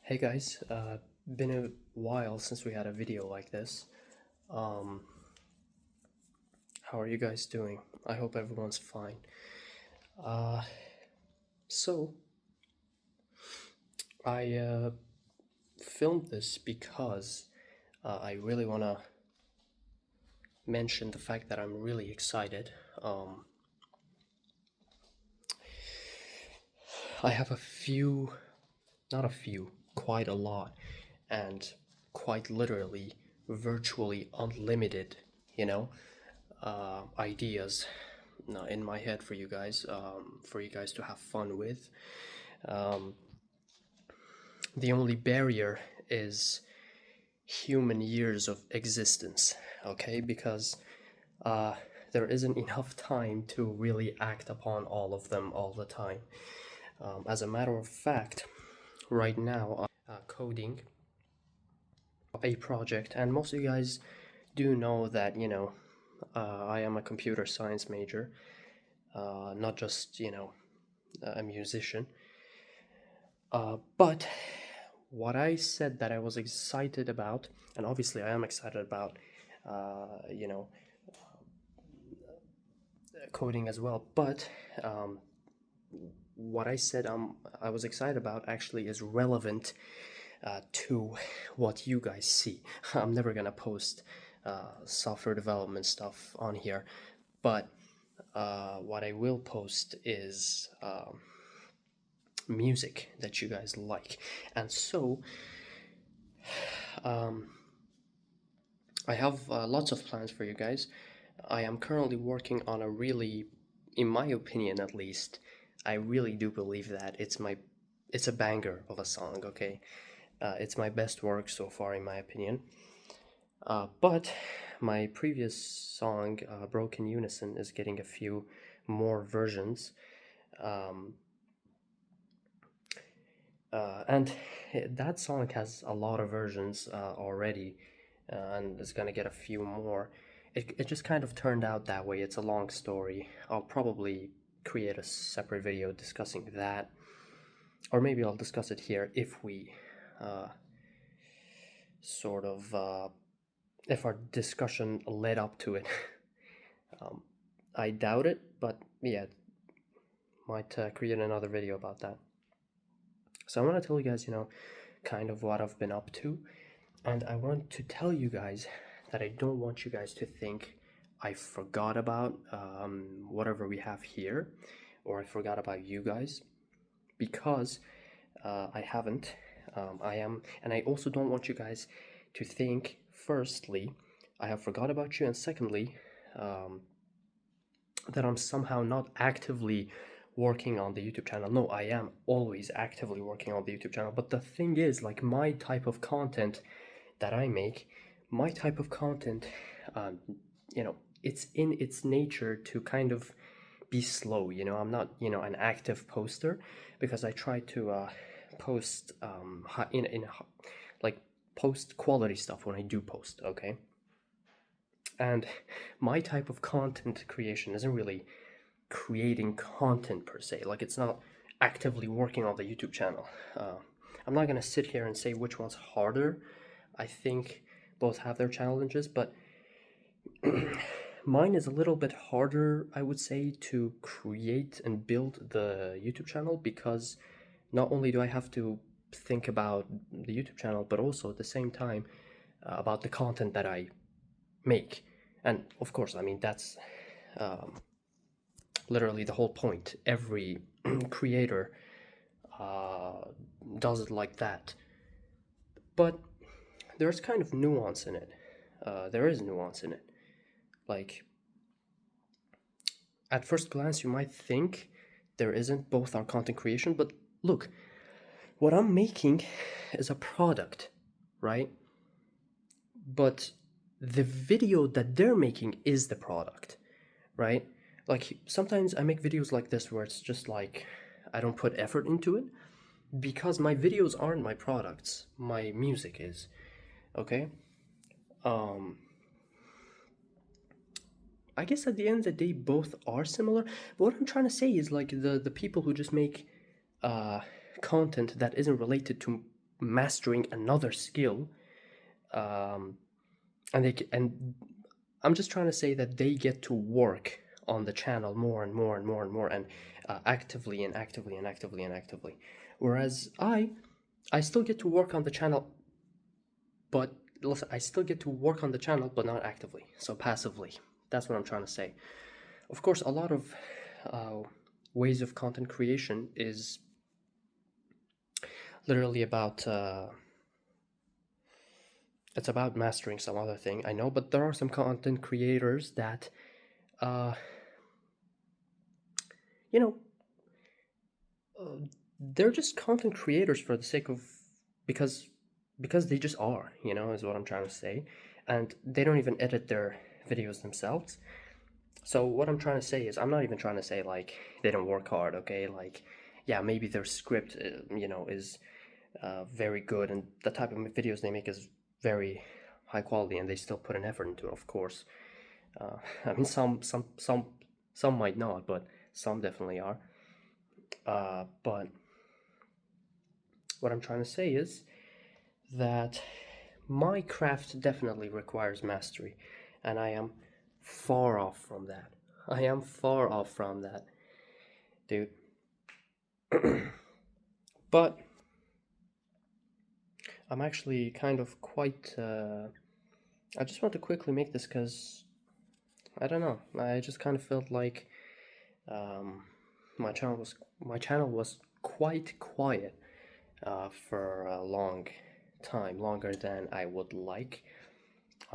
Hey guys, been a while since we had a video like this. Um, how are you guys doing? I hope everyone's fine. Uh, so I filmed this because I really want to mention the fact that I'm really excited. I have not a few, quite a lot, and quite literally, virtually unlimited, you know, ideas in my head for you guys to have fun with. The only barrier is human years of existence, okay? Because uh, there isn't enough time to really act upon all of them all the time. As a matter of fact, right now I'm coding a project, and most of you guys do know that, I am a computer science major, not just, a musician. But what I said that I was excited about, and obviously I am excited about, uh, you know, coding as well. But what I said I was excited about actually is relevant to what you guys see. I'm never gonna post software development stuff on here, but what I will post is music that you guys like, and so I have lots of plans for you guys. I am currently working on a really, in my opinion at least, I really do believe that it's a banger of a song. Okay, it's my best work so far in my opinion. But my previous song, Broken Unison, is getting a few more versions. Um, and that song has a lot of versions already, and it's gonna get a few more. It just kind of turned out that way. It's a long story. I'll probably create a separate video discussing that, or maybe I'll discuss it here if we uh, sort of if our discussion led up to it. I doubt it, but yeah, might create another video about that. So I want to tell you guys, kind of what I've been up to. And I want to tell you guys that I don't want you guys to think I forgot about whatever we have here, or I forgot about you guys, because I haven't. I am, and I also don't want you guys to think, firstly, I have forgot about you, and secondly, that I'm somehow not actively working on the YouTube channel. No, I am always actively working on the YouTube channel. But the thing is, like, my type of content that I make, my type of content, um, it's in its nature to kind of be slow. I'm not, an active poster, because I try to post like post quality stuff when I do post. Okay, and my type of content creation isn't really creating content per se. Like, it's not actively working on the YouTube channel. I'm not gonna sit here and say which one's harder. I think both have their challenges, but mine is a little bit harder, I would say, to create and build the YouTube channel, because not only do I have to think about the YouTube channel, but also at the same time about the content that I make. And of course, I mean, that's literally the whole point. Every creator uh, does it like that. But there's kind of nuance in it. There is nuance in it. Like, at first glance, you might think there isn't both our content creation, but look, what I'm making is a product, right? But the video that they're making is the product, right? Like, sometimes I make videos like this where it's just like I don't put effort into it, because my videos aren't my products, my music is. Okay, I guess at the end of the day both are similar, but what I'm trying to say is, like, the people who just make uh content that isn't related to mastering another skill, um, and I'm just trying to say that they get to work on the channel more and more and more and more, and actively and actively and actively and actively, whereas I still get to work on the channel, but listen, I still get to work on the channel, but not actively, so passively. That's what I'm trying to say. Of course, a lot of uh, ways of content creation is literally about it's about mastering some other thing, I know, but there are some content creators that uh, you know, they're just content creators for the sake of because they just are, is what I'm trying to say, and they don't even edit their videos themselves. So what I'm trying to say is, I'm not even trying to say like they don't work hard, okay? Like, yeah, maybe their script, is very good, and the type of videos they make is very high quality, and they still put an effort into it, of course. I mean, some might not, but some definitely are. But what I'm trying to say is that my craft definitely requires mastery, and I am far off from that. I am far off from that, dude. But I'm actually kind of quite. I just want to quickly make this because I don't know. I just kind of felt like um, my channel was quite quiet for a long time, longer than I would like.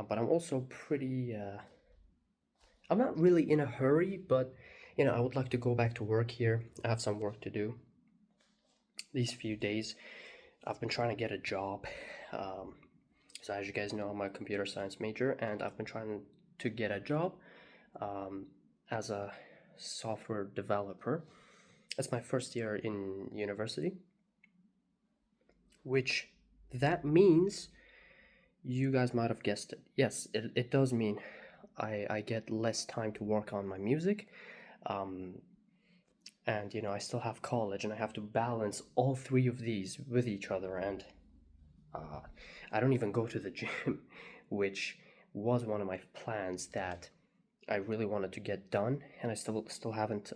But I'm also pretty. I'm not really in a hurry, but I would like to go back to work here. I have some work to do these few days. I've been trying to get a job. Um, so as you guys know, I'm a computer science major, and I've been trying to get a job um, as a software developer. It's my first year in university, which that means you guys might have guessed it. Yes, it does mean I get less time to work on my music. Um, and I still have college, and I have to balance all three of these with each other, and uh, I don't even go to the gym, which was one of my plans that I really wanted to get done, and I still haven't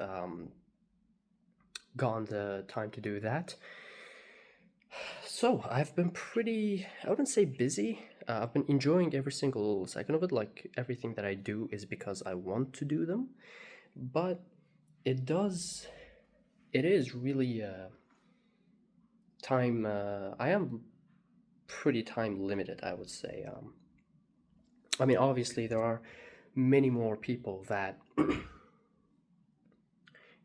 gone the time to do that. So I've been pretty, I wouldn't say busy. I've been enjoying every single second of it. Like, everything that I do is because I want to do them, but it does, it is really time. I am pretty time limited, I would say. I mean, obviously, there are many more people that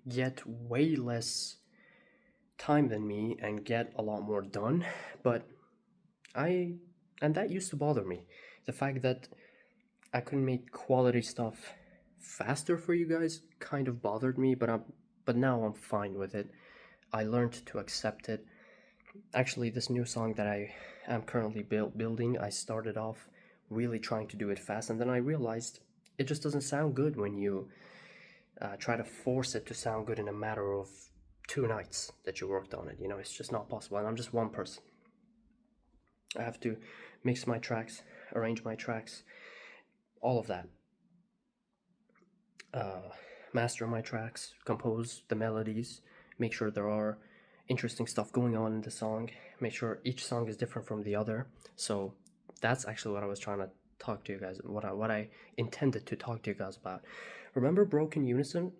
get way less time than me and get a lot more done, but I, and that used to bother me. The fact that I couldn't make quality stuff faster for you guys kind of bothered me, but now I'm fine with it. I learned to accept it. Actually, this new song that I am currently building, I started off really trying to do it fast, and then I realized it just doesn't sound good when you try to force it to sound good in a matter of 2 nights that you worked on it. It's just not possible, and I'm just one person. I have to mix my tracks, arrange my tracks, all of that. Master my tracks, compose the melodies, make sure there are interesting stuff going on in the song, make sure each song is different from the other. So that's actually what I was trying to talk to you guys, what I intended to talk to you guys about. Remember Broken Unison?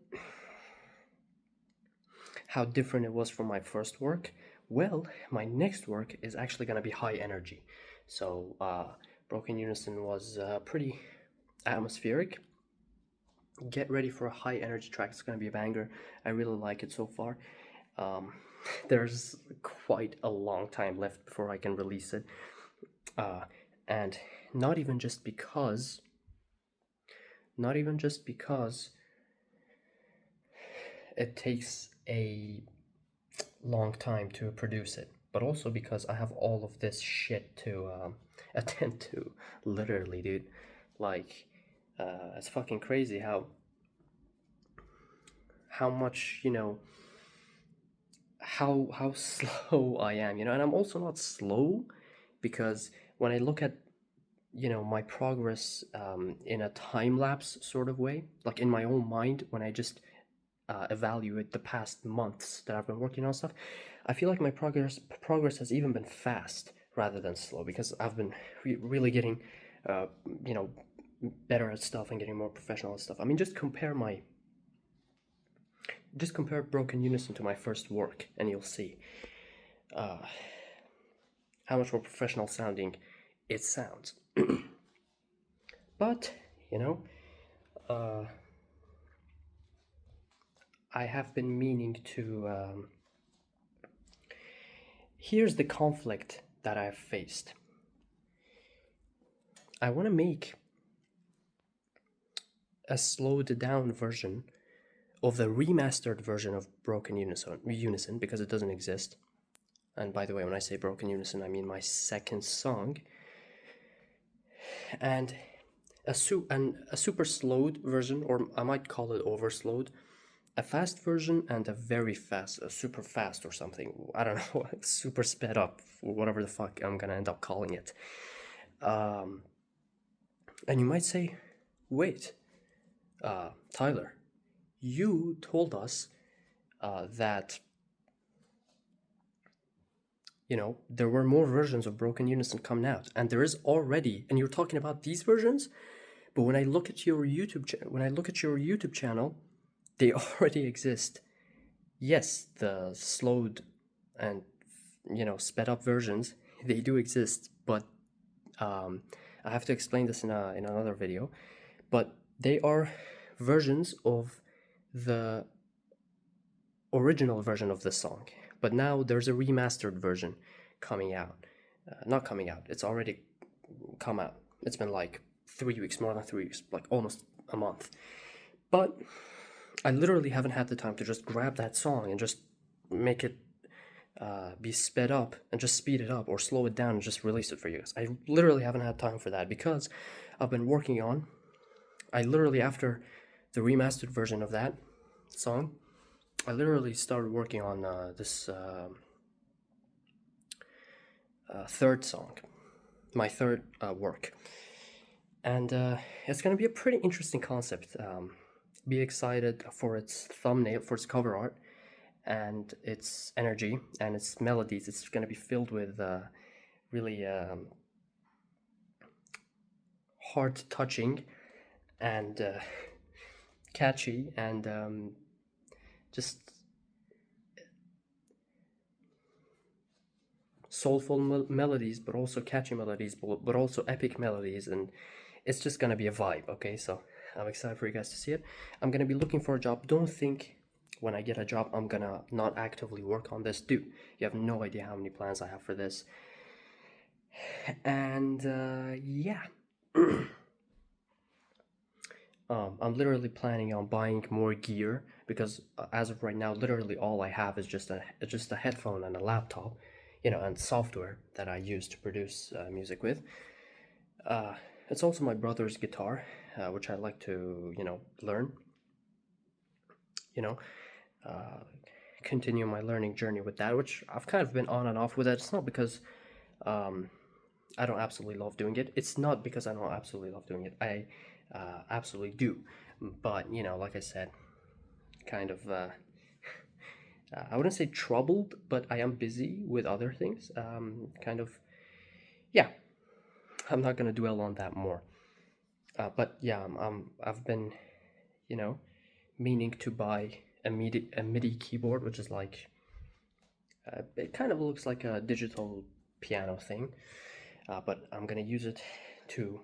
How different it was from my first work? Well, my next work is actually going to be high energy. So Broken Unison was pretty atmospheric. Get ready for a high energy track. It's going to be a banger. I really like it so far. Um, there's quite a long time left before I can release it. And not even just because it takes a long time to produce it, but also because I have all of this shit to attend to, literally, dude. Like, it's fucking crazy how much, how slow I am, and I'm also not slow because when I look at my progress in a time lapse sort of way, like in my own mind, when I just evaluate the past months that I've been working on stuff, I feel like my progress has even been fast rather than slow because I've been really getting, uh, you know, better at stuff and getting more professional at stuff. I mean, just compare Broken Unison to my first work, and you'll see uh, how much more professional sounding it sounds. But you know, uh, I have been meaning to. Here's the conflict that I've faced. I want to make a slowed down version of the remastered version of Broken Unison because it doesn't exist. And by the way, when I say Broken Unison, I mean my second song. And a super slowed version, or I might call it overslowed, a fast version and a very fast, a super fast or something. I don't know, super sped up, whatever the fuck I'm gonna end up calling it. And you might say, wait, Tyler, you told us that there were more versions of Broken Unison coming out, and there is already, and you're talking about these versions, but when I look at your YouTube channel, they already exist. Yes, the slowed and sped up versions, they do exist, but I have to explain this in another video. But they are versions of the original version of the song, but now there's a remastered version coming out. Not coming out, it's already come out. It's been like 3 weeks, more than 3 weeks, like almost a month. But I literally haven't had the time to just grab that song and just make it be sped up and just speed it up or slow it down and just release it for you guys. I literally haven't had time for that because I've been working on. I literally, after the remastered version of that song, I literally started working on this third song, my third work. And it's going to be a pretty interesting concept. Be excited for its thumbnail, for its cover art, and its energy and its melodies. It's going to be filled with really heart-touching and catchy and just soulful melodies, but also catchy melodies, but also epic melodies, and it's just gonna be a vibe. Okay, so I'm excited for you guys to see it. I'm gonna be looking for a job. Don't think when I get a job I'm gonna not actively work on this. Dude, you have no idea how many plans I have for this. And yeah. I'm literally planning on buying more gear because as of right now, literally all I have is just a headphone and a laptop, and software that I use to produce music with. It's also my brother's guitar, which I like to learn. You know, continue my learning journey with that, which I've kind of been on and off with it. It's not because I don't absolutely love doing it. It's not because I don't absolutely love doing it. I absolutely do. But, like I said, kind of, I wouldn't say troubled, but I am busy with other things. Kind of, yeah, I'm not going to dwell on that more. But yeah, I've been, meaning to buy a MIDI keyboard, which is like, it kind of looks like a digital piano thing. But I'm gonna use it to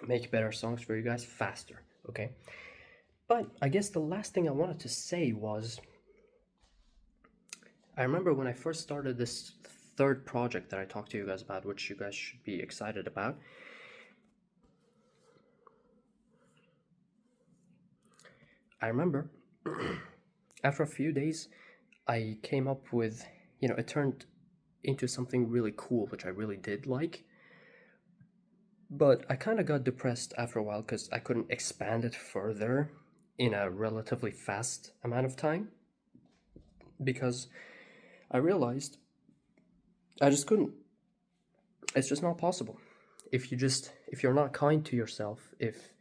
make better songs for you guys faster, okay? But I guess the last thing I wanted to say was, I remember when I first started this third project that I talked to you guys about, which you guys should be excited about. I remember after a few days, I came up with, it turned into something really cool, which I really did like. But I kind of got depressed after a while because I couldn't expand it further in a relatively fast amount of time. because I realized I just couldn't. It's just not possible. If you're not kind to yourself, if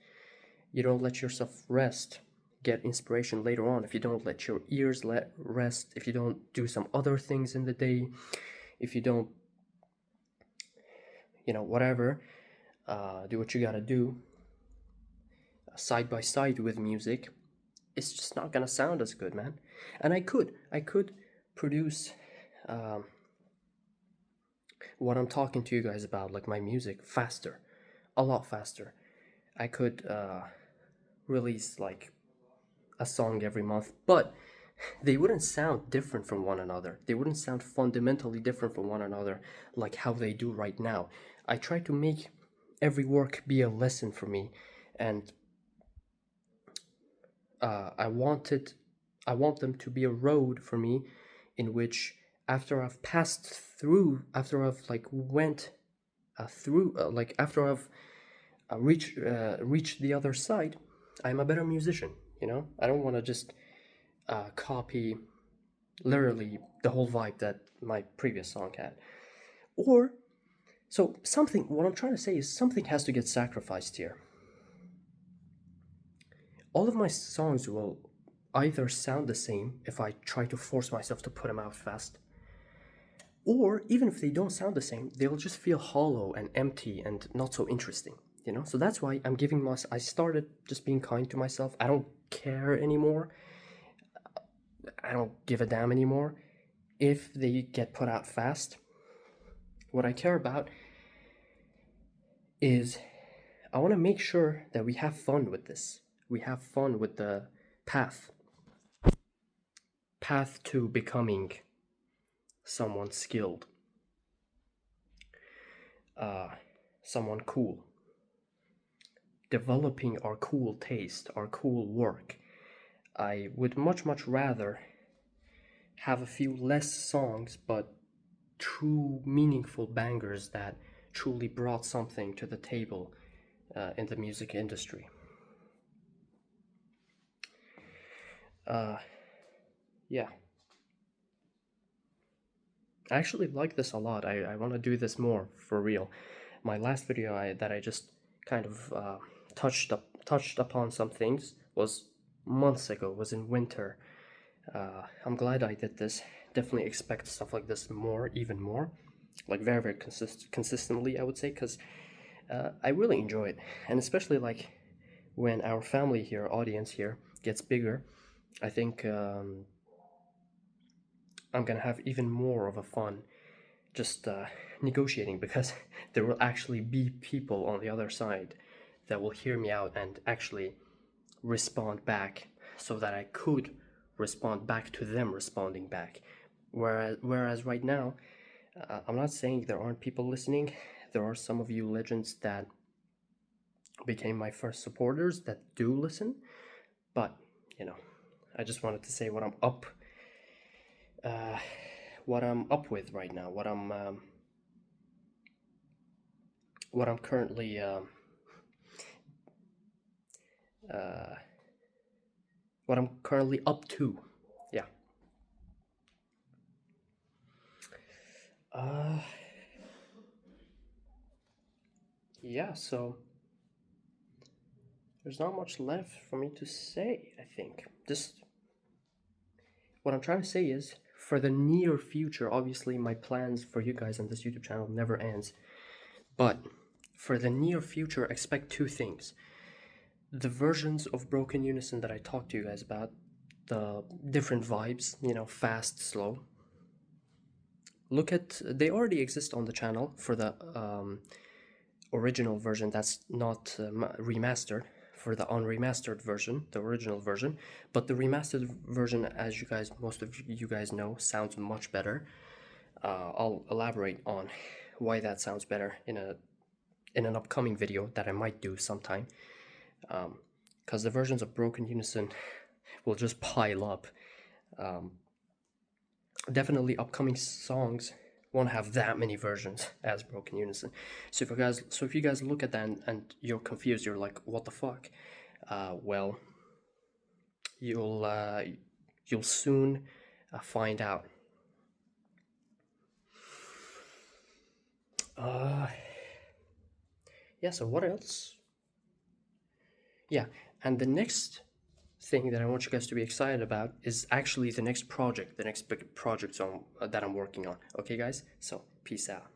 you don't let yourself rest, get inspiration later on, if you don't let your ears let rest, if you don't do some other things in the day, if you don't, whatever, do what you gotta do side by side with music, it's just not gonna sound as good, man. And I could produce what I'm talking to you guys about, like my music, faster, a lot faster. I could release like a song every month, but they wouldn't sound different from one another. They wouldn't sound fundamentally different from one another like how they do right now. I try to make every work be a lesson for me, and I want them to be a road for me in which after I've passed through, after I've like went through, like after I've reached the other side, I'm a better musician. I don't want to just copy literally the whole vibe that my previous song had. Or so something. What I'm trying to say is something has to get sacrificed here. All of my songs will either sound the same if I try to force myself to put them out fast, or even if they don't sound the same, they'll just feel hollow and empty and not so interesting. So that's why I started just being kind to myself. I don't care anymore. I don't give a damn anymore if they get put out fast. What I care about is I want to make sure that we have fun with this. We have fun with the path to becoming someone skilled, someone cool, developing our cool taste, our cool work. I would much rather have a few less songs, but true meaningful bangers that truly brought something to the table in the music industry. Yeah. I actually like this a lot. I want to do this more for real. My last video that I just kind of touched upon some things was months ago, was in winter. I'm glad I did this. Definitely expect stuff like this even more, like very consistently, I would say, because I really enjoy it, and especially like when our family here, audience here, gets bigger. I think I'm gonna have even more of a fun just negotiating, because there will actually be people on the other side that will hear me out and actually respond back, so that I could respond back to them responding back. Whereas right now, I'm not saying there aren't people listening. There are some of you legends that became my first supporters that do listen, but I just wanted to say what I'm up with right now, what I'm currently what I'm currently up to. Yeah. Yeah, so there's not much left for me to say, I think. Just what I'm trying to say is, for the near future, obviously my plans for you guys on this YouTube channel never ends, but for the near future, expect two things. The versions of Broken Unison that I talked to you guys about, the different vibes, fast, slow. They already exist on the channel for the original version that's not remastered, for the unremastered version, the original version. But the remastered version, as most of you guys know, sounds much better. I'll elaborate on why that sounds better in an upcoming video that I might do sometime, because the versions of Broken Unison will just pile up. Definitely upcoming songs won't have that many versions as Broken Unison. So if you guys look at that and you're confused, you're like, what the fuck? Well, you'll soon find out. Yeah, so what else? Yeah, and the next thing that I want you guys to be excited about is actually the next project, the next big project that I'm working on. Okay, guys? So, peace out.